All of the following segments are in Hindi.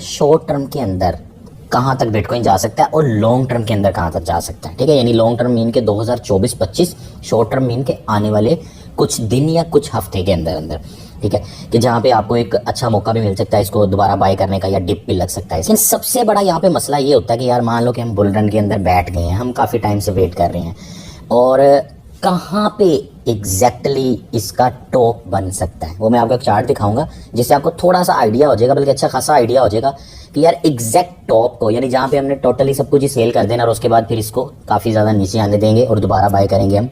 शॉर्ट टर्म के अंदर कहाँ तक बिटकॉइन जा सकता है और लॉन्ग टर्म के अंदर कहाँ तक जा सकता है, ठीक है। यानी लॉन्ग टर्म मीन के 2024-25, शॉर्ट टर्म मीन के आने वाले कुछ दिन या कुछ हफ्ते के अंदर अंदर, ठीक है, कि जहाँ पे आपको एक अच्छा मौका भी मिल सकता है इसको दोबारा बाय करने का, या डिप भी लग सकता है। लेकिन सबसे बड़ा यहाँ पे मसला ये होता है कि यार मान लो कि हम बुल रन के अंदर बैठ गए हैं, हम काफ़ी टाइम से वेट कर रहे हैं, और कहाँ पे एग्जैक्टली इसका टॉप बन सकता है वो मैं आपको एक चार्ट दिखाऊंगा, जिससे आपको थोड़ा सा आइडिया हो जाएगा, बल्कि अच्छा खासा आइडिया हो जाएगा कि यार एग्जैक्ट टॉप को, यानी जहाँ पे हमने टोटली सब कुछ ही सेल कर देना और उसके बाद फिर इसको काफ़ी ज़्यादा नीचे आने देंगे और दोबारा बाय करेंगे हम,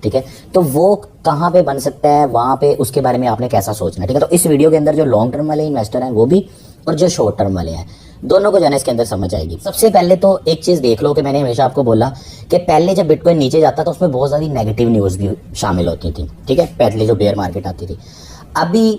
ठीक है, तो वो कहाँ पे बन सकता है, वहाँ पे उसके बारे में आपने कैसा सोचना है, ठीक है। तो इस वीडियो के अंदर जो लॉन्ग टर्म वाले इन्वेस्टर हैं वो भी, और जो शॉर्ट टर्म वाले हैं, दोनों को जो है इसके अंदर समझ आएगी। सबसे पहले तो एक चीज़ देख लो कि मैंने हमेशा आपको बोला कि पहले जब बिटकॉइन नीचे जाता था उसमें बहुत सारी नेगेटिव न्यूज़ भी शामिल होती थी, ठीक है, पहले जो बेयर मार्केट आती थी। अभी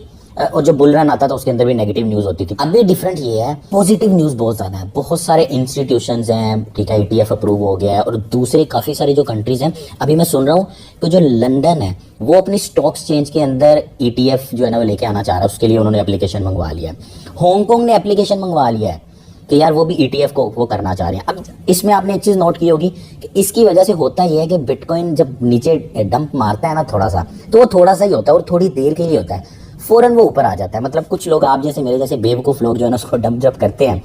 और जो बुल रन आता था उसके अंदर भी नेगेटिव न्यूज़ होती थी। अभी डिफरेंट ये है, पॉजिटिव न्यूज़ बहुत ज़्यादा है, बहुत सारे इंस्टीट्यूशंस हैं, ठीक है, ETF अप्रूव हो गया है, और दूसरे काफ़ी सारी जो कंट्रीज़ हैं, अभी मैं सुन रहा हूँ कि जो लंदन है वो अपनी स्टॉक एक्सचेंज के अंदर ETF जो है ना वो लेके आना चाह रहा है, उसके लिए उन्होंने एप्लीकेशन मंगवा लिया है। हांगकॉन्ग ने एप्लीकेशन मंगवा लिया है कि यार वो भी ETF को वो करना चाह रहे हैं। अब इसमें आपने एक चीज़ नोट की होगी कि इसकी वजह से होता यह है कि बिटकॉइन जब नीचे डंप मारता है ना थोड़ा सा, तो वो थोड़ा सा ही होता है और थोड़ी देर के लिए होता है, फ़ौरन वो ऊपर आ जाता है। मतलब कुछ लोग आप जैसे मेरे जैसे बेवकूफ़ लोग जो है ना उसको डंप जब करते हैं,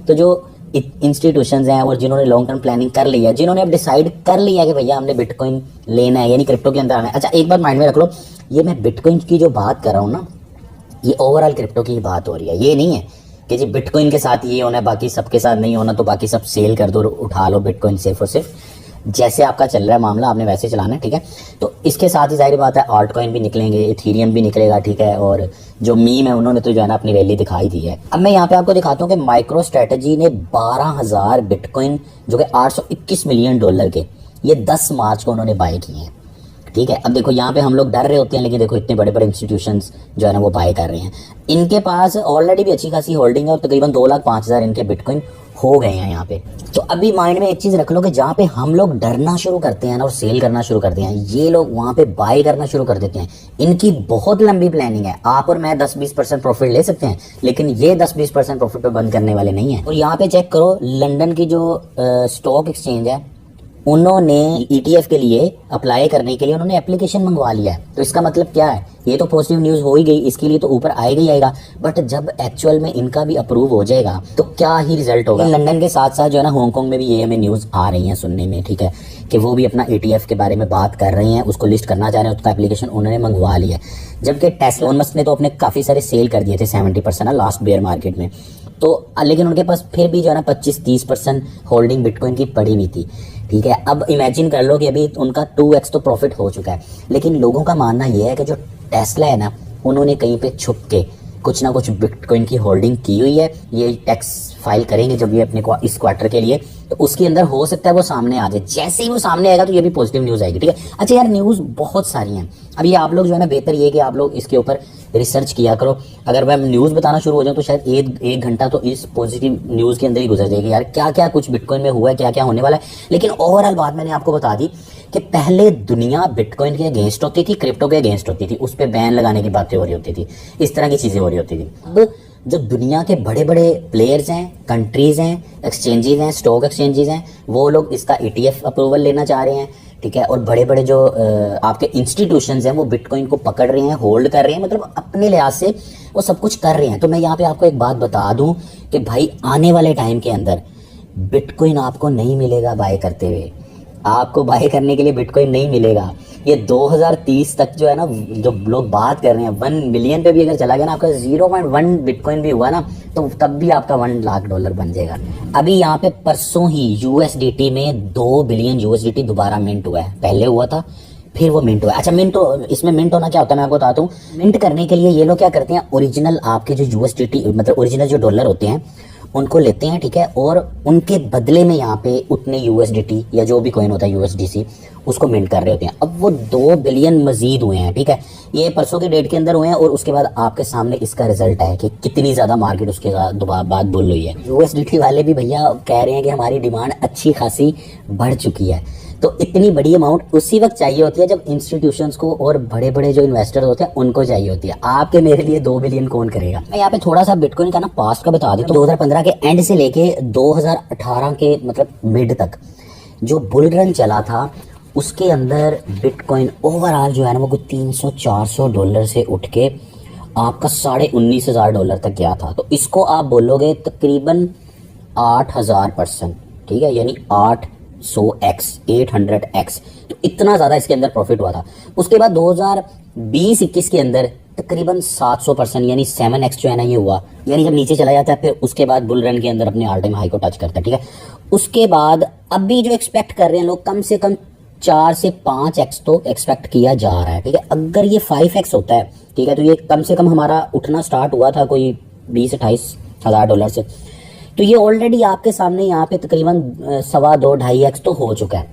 तो जो इंस्टीट्यूशंस हैं और जिन्होंने लॉन्ग टर्म प्लानिंग कर लिया है, जिन्होंने अब डिसाइड कर लिया कि भैया हमने बिटकॉइन लेना है, यानी क्रिप्टो के अंदर आना है। अच्छा एक बात माइंड में रख लो, ये मैं बिटकॉइन की जो बात कर रहा हूँ ना, ये ओवरऑल क्रिप्टो की बात हो रही है। ये नहीं है कि जी बिटकॉइन के साथ ये होना है बाकी सबके साथ नहीं होना, तो बाकी सब सेल कर दो, उठा लो बिटकॉइन सिर्फ और सिर्फ जैसे आपका चल रहा है मामला आपने वैसे चलाना है, ठीक है। तो इसके साथ ही जाहिर बात है आल्ट कॉइन भी निकलेंगे, इथेरियम भी निकलेगा, ठीक है, और जो मीम है उन्होंने तो जो है ना अपनी रैली दिखाई दी है। अब मैं यहाँ पे आपको दिखाता हूँ कि माइक्रो स्ट्रेटजी ने 12,000 बिटकॉइन जो कि $821 मिलियन के, ये 10 मार्च को उन्होंने बाय किए हैं, ठीक है। अब देखो यहाँ पे हम लोग डर रहे होते हैं, लेकिन देखो इतने बड़े बड़े इंस्टीट्यूशंस जो है ना वो बाय कर रहे हैं। इनके पास ऑलरेडी भी अच्छी खासी होल्डिंग है और तकरीबन 2,05,000 इनके बिटकॉइन हो गए हैं यहाँ पे। तो अभी माइंड में एक चीज़ रख लो कि जहाँ पे हम लोग डरना शुरू करते हैं ना और सेल करना शुरू करते हैं, ये लोग वहाँ पे बाय करना शुरू कर देते हैं। इनकी बहुत लंबी प्लानिंग है। आप और मैं 10-20% प्रॉफिट ले सकते हैं, लेकिन ये 10-20% प्रॉफिट पे बंद करने वाले नहीं है। और यहाँ पे चेक करो, लंदन की जो स्टॉक एक्सचेंज है उन्होंने ETF के लिए अप्लाई करने के लिए उन्होंने एप्लीकेशन मंगवा लिया है। तो इसका मतलब क्या है, ये तो पॉजिटिव न्यूज़ हो ही गई, इसके लिए तो ऊपर आएगा ही आएगा, बट जब एक्चुअल में इनका भी अप्रूव हो जाएगा तो क्या ही रिजल्ट होगा। लंदन के साथ साथ जो है ना हांगकॉन्ग में भी ये हमें न्यूज़ आ रही है सुनने में, ठीक है, कि वो भी अपना ETF के बारे में बात कर रहे हैं, उसको लिस्ट करना चाह रहे हैं, उसका एप्लीकेशन उन्होंने मंगवा लिया है। जबकि टेस्ला एलोन मस्क ने तो अपने काफ़ी सारे सेल कर दिए थे 70% ना लास्ट बेयर मार्केट में, तो लेकिन उनके पास फिर भी जो है ना 25-30% होल्डिंग बिटकॉइन की पड़ी हुई थी, ठीक है। अब इमेजिन कर लो कि अभी उनका 2x तो प्रॉफिट हो चुका है, लेकिन लोगों का मानना यह है कि जो टेस्ला है ना उन्होंने कहीं पे छुप के कुछ ना कुछ बिटकॉइन की होल्डिंग की हुई है। ये टैक्स फाइल करेंगे जब ये अपने को इस क्वार्टर के लिए, तो उसके अंदर हो सकता है वो सामने आ जाए। जैसे ही वो सामने आएगा तो ये भी पॉजिटिव न्यूज़ आएगी, ठीक है। अच्छा यार न्यूज़ बहुत सारी हैं। अब ये आप लोग जो है ना बेहतर ये कि आप लोग इसके ऊपर रिसर्च किया करो। अगर मैं न्यूज़ बताना शुरू हो जाऊँ तो शायद एक घंटा तो इस पॉजिटिव न्यूज़ के अंदर ही गुजर जाएगी यार, क्या क्या कुछ बिटकॉइन में हुआ है, क्या क्या होने वाला है। लेकिन ओवरऑल बात मैंने आपको बता दी कि पहले दुनिया बिटकॉइन के अगेंस्ट होती थी, क्रिप्टो के अगेंस्ट होती थी, उस पर बैन लगाने की बातें हो रही होती थी, इस तरह की चीज़ें हो रही होती थी। अब जो दुनिया के बड़े बड़े प्लेयर्स हैं, कंट्रीज़ हैं, एक्सचेंजेस हैं, स्टॉक एक्सचेंजेस हैं, वो लोग इसका ETF अप्रूवल लेना चाह रहे हैं, ठीक है। और बड़े बड़े जो आपके इंस्टीट्यूशंस हैं वो बिटकॉइन को पकड़ रहे हैं, होल्ड कर रहे हैं, मतलब अपने लिहाज से वो सब कुछ कर रहे हैं। तो मैं यहाँ पे आपको एक बात बता दूं कि भाई आने वाले टाइम के अंदर बिटकॉइन आपको नहीं मिलेगा बाय करते हुए, आपको बाय करने के लिए बिटकॉइन नहीं मिलेगा। ये 2030 तक जो है ना, जो लोग बात कर रहे हैं 1 मिलियन पे भी अगर चला गया ना, आपका 0.1 बिटकॉइन भी हुआ ना, तो तब भी आपका $1 लाख बन जाएगा। अभी यहाँ पे परसों ही USDT में 2 बिलियन USDT दोबारा मिंट हुआ है, पहले हुआ था फिर वो मिंट हुआ। अच्छा मिंट, इसमें मिंट होना क्या होता है मैं आपको बताता हूँ। मिंट करने के लिए ये लोग क्या करते हैं, ओरिजिनल आपके जो USDT मतलब ओरिजिनल जो डॉलर होते हैं उनको लेते हैं, ठीक है, और उनके बदले में यहाँ पे उतने USDT या जो भी कॉइन होता है USDC उसको मिंट कर रहे होते हैं। अब वो 2 बिलियन मजीद हुए हैं, ठीक है, ये परसों के डेट के अंदर हुए हैं, और उसके बाद आपके सामने इसका रिजल्ट है कि कितनी ज़्यादा मार्केट उसके बाद बोल रही है। USDT वाले भी भैया कह रहे हैं कि हमारी डिमांड अच्छी खासी बढ़ चुकी है। तो इतनी बड़ी अमाउंट उसी वक्त चाहिए होती है जब इंस्टीट्यूशंस को और बड़े बड़े जो इन्वेस्टर होते हैं उनको चाहिए होती है। आपके मेरे लिए 2 बिलियन कौन करेगा। मैं यहाँ पे थोड़ा सा बिटकॉइन का ना पास्ट का बता देता हूँ। 2015 के एंड से लेके 2018 के मतलब मिड तक जो बुल रन चला था उसके अंदर बिटकॉइन ओवरऑल जो है ना वो कुछ $300-400 से उठ के आपका $19,500 तक गया था। तो इसको आप बोलोगे तकरीबन 8,000%, ठीक है, यानी 800x 800x। तो इतना ज़्यादा इसके अंदर प्रॉफिट हुआ था। उसके बाद 2020-21 के अंदर तकरीबन 700% यानी 7x जो है ना ये हुआ, यानी जब नीचे चला जाता है फिर उसके बाद बुल रन के अंदर अपने ऑल टाइम हाई को टच करता है, ठीक है। उसके बाद अभी जो एक्सपेक्ट कर रहे हैं लोग कम से कम 4 से 5x तो एक्सपेक्ट किया जा रहा है, ठीक है। अगर ये 5x होता है, ठीक है, तो ये कम से कम हमारा उठना स्टार्ट हुआ था कोई $20,000-28,000 से, तो ये ऑलरेडी आपके सामने यहाँ पे तकरीबन 2.25-2.5x तो हो चुका है,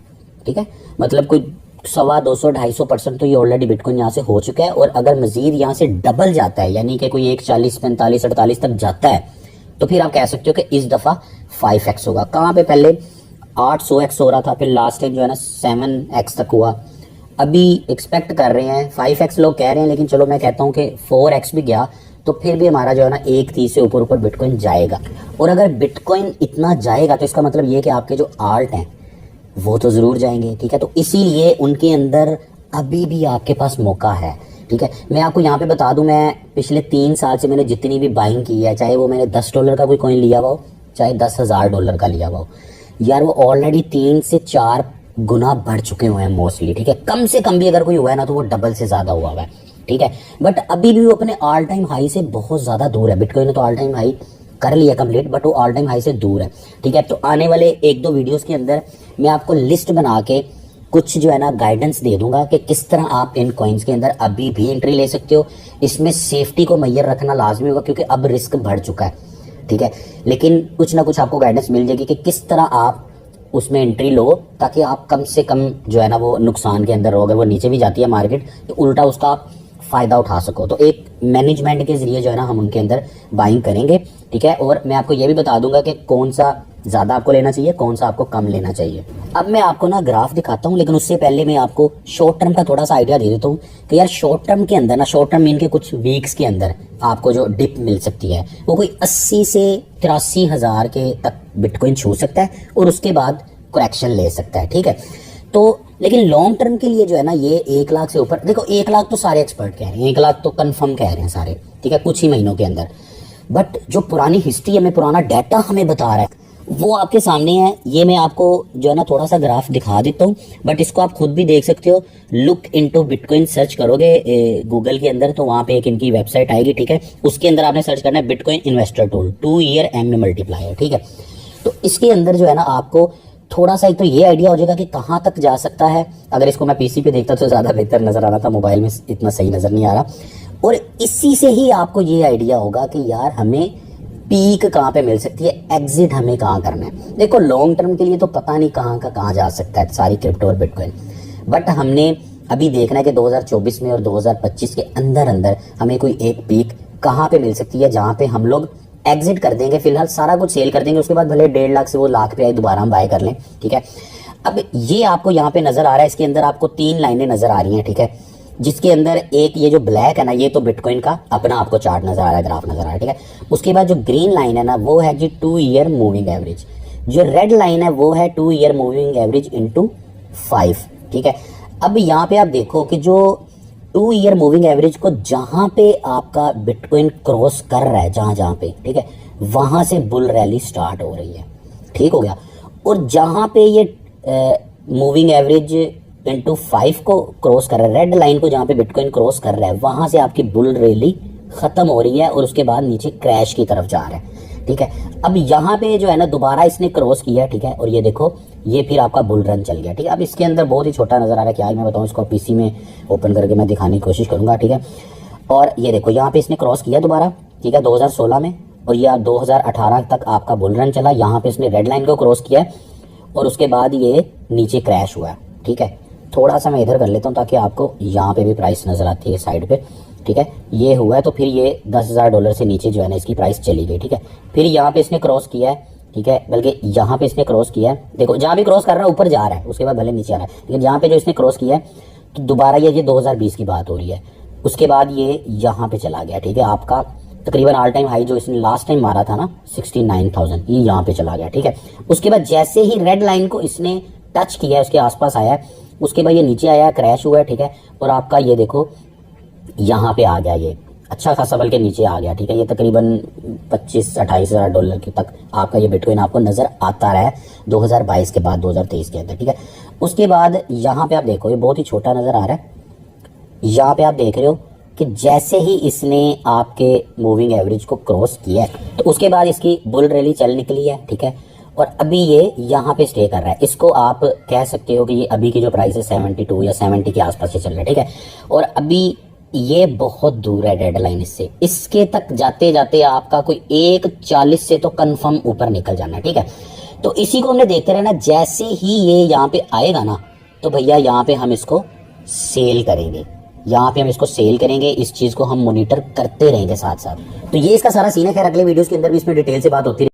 ठीक है। मतलब कोई 200-250% तो ये ऑलरेडी बिटकॉइन यहाँ से हो चुका है। और अगर मजीद यहाँ से डबल जाता है यानी कि कोई 40, 45, 48 तक जाता है तो फिर आप कह सकते हो कि इस दफ़ा 5x होगा। कहाँ पे पहले 800x हो रहा था, फिर लास्ट टाइम जो है ना 7x तक हुआ। अभी एक्सपेक्ट कर रहे हैं 5x लोग कह रहे हैं, लेकिन चलो मैं कहता हूँ कि 4x भी गया तो फिर भी हमारा जो है ना 1.30 से ऊपर बिटकॉइन जाएगा। और अगर बिटकॉइन इतना जाएगा तो इसका मतलब ये कि आपके जो आल्ट हैं वो तो ज़रूर जाएंगे, ठीक है। तो इसीलिए उनके अंदर अभी भी आपके पास मौका है, ठीक है। मैं आपको यहाँ पे बता दूं, मैं पिछले 3 साल से मैंने जितनी भी बाइंग की है, चाहे वो मैंने $10 का कोई कॉइन लिया हुआ हो, चाहे $10,000 का लिया हुआ हो, यार वो ऑलरेडी 3 से 4 गुना बढ़ चुके हुए हैं मोस्टली, ठीक है। कम से कम भी अगर कोई हुआ है ना तो वो डबल से ज़्यादा हुआ है, ठीक है। बट अभी भी वो अपने ऑल टाइम हाई से बहुत ज़्यादा दूर है। बिटकॉइन ने तो ऑल टाइम हाई कर लिया कंप्लीट, बट वो ऑल टाइम हाई से दूर है, ठीक है। तो आने वाले 1-2 वीडियोस के अंदर मैं आपको लिस्ट बना के कुछ जो है ना गाइडेंस दे दूंगा कि किस तरह आप इन कॉइन्स के अंदर अभी भी एंट्री ले सकते हो। इसमें सेफ्टी को मैयर रखना लाजमी होगा क्योंकि अब रिस्क बढ़ चुका है, ठीक है। लेकिन कुछ ना कुछ आपको गाइडेंस मिल जाएगी कि किस तरह आप उसमें एंट्री लो ताकि आप कम से कम जो है ना वो नुकसान के अंदर रहोगे। वो नीचे भी जाती है मार्केट तो उल्टा उसका आप फ़ायदा उठा सको। तो एक मैनेजमेंट के ज़रिए जो है ना हम उनके अंदर बाइंग करेंगे, ठीक है। और मैं आपको ये भी बता दूंगा कि कौन सा ज़्यादा आपको लेना चाहिए, कौन सा आपको कम लेना चाहिए। अब मैं आपको ना ग्राफ दिखाता हूँ, लेकिन उससे पहले मैं आपको शॉर्ट टर्म का थोड़ा सा आइडिया दे देता हूँ कि यार शॉर्ट टर्म के अंदर ना, शॉर्ट टर्म मीन के कुछ वीक्स के अंदर आपको जो डिप मिल सकती है वो कोई 80 से 83 हज़ार के तक बिटकॉइन छू सकता है और उसके बाद करेक्शन ले सकता है, ठीक है। तो लेकिन लॉन्ग टर्म के लिए जो है ना ये 1 लाख से ऊपर, देखो 1 लाख तो सारे एक्सपर्ट कह रहे हैं, 1 लाख तो कंफर्म कह रहे हैं सारे, ठीक है, कुछ ही महीनों के अंदर। बट जो पुरानी हिस्ट्री हमें, पुराना डाटा हमें बता रहा है वो आपके सामने है। ये मैं आपको जो है ना थोड़ा सा ग्राफ दिखा देता हूँ, बट इसको आप खुद भी देख सकते हो। लुक इनटू बिटकॉइन सर्च करोगे गूगल के अंदर तो वहाँ पे एक इनकी वेबसाइट आएगी, ठीक है। उसके अंदर आपने सर्च करना है bitcoin investor tool 2 year M multiplier, ठीक है। तो इसके अंदर जो है ना आपको थोड़ा सा एक तो ये आइडिया हो जाएगा कि कहाँ तक जा सकता है। अगर इसको मैं पीसी पे देखता तो ज़्यादा बेहतर नज़र आ रहा था, मोबाइल में इतना सही नज़र नहीं आ रहा। और इसी से ही आपको ये आइडिया होगा कि यार हमें पीक कहाँ पे मिल सकती है, एग्जिट हमें कहाँ करना है। देखो लॉन्ग टर्म के लिए तो पता नहीं कहाँ का कहाँ जा सकता है सारी क्रिप्टो और बिटकॉइन, बट हमने अभी देखना है कि 2024 में और 2025 के अंदर अंदर हमें कोई एक पीक कहाँ पे मिल सकती है जहाँ पे हम लोग एग्जिट कर देंगे। फिलहाल सारा कुछ सेल कर देंगे, उसके बाद भले 1.5 लाख से वो लाख पे आए दोबारा हम बाय कर लें, ठीक है। अब ये आपको यहाँ पे नजर आ रहा है, इसके अंदर आपको 3 लाइनें नजर आ रही हैं, ठीक है, जिसके अंदर एक ये जो ब्लैक है ना ये तो बिटकॉइन का अपना आपको चार्ट नजर आ रहा है, ग्राफ नजर आ रहा है, ठीक है। उसके बाद जो ग्रीन लाइन है ना वो है जी 2 ईयर मूविंग एवरेज, जो रेड लाइन है वो है 2 ईयर मूविंग एवरेज इंटू 5, ठीक है। अब यहाँ पे आप देखो कि जो 2 ईयर मूविंग एवरेज को जहां पे आपका बिटकॉइन क्रॉस कर रहा है, जहां पे, ठीक है, वहां से बुल रैली स्टार्ट हो रही है, ठीक हो गया। और जहां पे ये मूविंग एवरेज इंटू 5 को क्रॉस कर रहा है, रेड लाइन को जहां पे बिटकॉइन क्रॉस कर रहा है, वहां से आपकी बुल रैली खत्म हो रही है और उसके बाद नीचे क्रैश की तरफ जा रहा है, ठीक है। अब यहाँ पे जो है ना दोबारा इसने क्रॉस किया, ठीक है, और ये देखो ये फिर आपका बुल रन चल गया, ठीक है। अब इसके अंदर बहुत ही छोटा नजर आ रहा है, क्या मैं बताऊँ, इसको पीसी में ओपन करके मैं दिखाने की कोशिश करूंगा, ठीक है। और ये देखो यहाँ पे इसने क्रॉस किया दोबारा, ठीक है, 2016 में, और यह 2018 तक आपका बुल रन चला। यहाँ पे इसने रेड लाइन को क्रॉस किया और उसके बाद ये नीचे क्रैश हुआ, ठीक है। थोड़ा सा मैं इधर कर लेता हूँ ताकि आपको यहाँ पे भी प्राइस नजर आती है साइड पे, ठीक है। ये हुआ है तो फिर ये $10,000 से नीचे जो है ना इसकी प्राइस चली गई, ठीक है। फिर यहाँ पे इसने क्रॉस किया है, ठीक है, बल्कि यहाँ पे इसने क्रॉस किया है, देखो जहाँ भी क्रॉस कर रहा है ऊपर जा रहा है, उसके बाद भले नीचे आ रहा है, लेकिन यहाँ पे जो इसने क्रॉस किया है तो दोबारा ये 2020 की बात हो रही है, उसके बाद ये यहाँ पे चला गया। ठीक है, आपका तकरीबन ऑल टाइम हाई जो इसने लास्ट टाइम मारा था ना 69,000, ये यहाँ पे चला गया। ठीक है, उसके बाद जैसे ही रेड लाइन को इसने टच किया है, उसके आसपास आया है, उसके बाद ये नीचे आया, क्रैश हुआ है। ठीक है, और आपका ये देखो यहाँ पे आ गया, ये अच्छा खासा बल्कि नीचे आ गया। ठीक है, ये तकरीबन 25-28 हज़ार डॉलर की तक आपका ये बिटकॉइन आपको नजर आता रहा है 2022 के बाद 2023 के अंदर। ठीक है, उसके बाद यहाँ पे आप देखो ये बहुत ही छोटा नजर आ रहा है, यहाँ पे आप देख रहे हो कि जैसे ही इसने आपके मूविंग एवरेज को क्रॉस किया है तो उसके बाद इसकी बुल रैली चल निकली है। ठीक है, और अभी ये यहाँ पे स्टे कर रहा है। इसको आप कह सकते हो कि ये अभी की जो प्राइस है 72 या 70 के आसपास से चल रहा है। ठीक है, और अभी ये बहुत दूर है डेडलाइन इससे, इसके तक जाते जाते आपका कोई 1.40 से तो कंफर्म ऊपर निकल जाना है। ठीक है, तो इसी को हमने देखते रहना, जैसे ही ये यहाँ पे आएगा ना तो भैया यहाँ पे हम इसको सेल करेंगे, यहाँ पे हम इसको सेल करेंगे, इस चीज को हम मॉनिटर करते रहेंगे साथ साथ। तो ये इसका सारा सीन है। खैर अगले वीडियोस के अंदर भी इसमें डिटेल से बात होती है।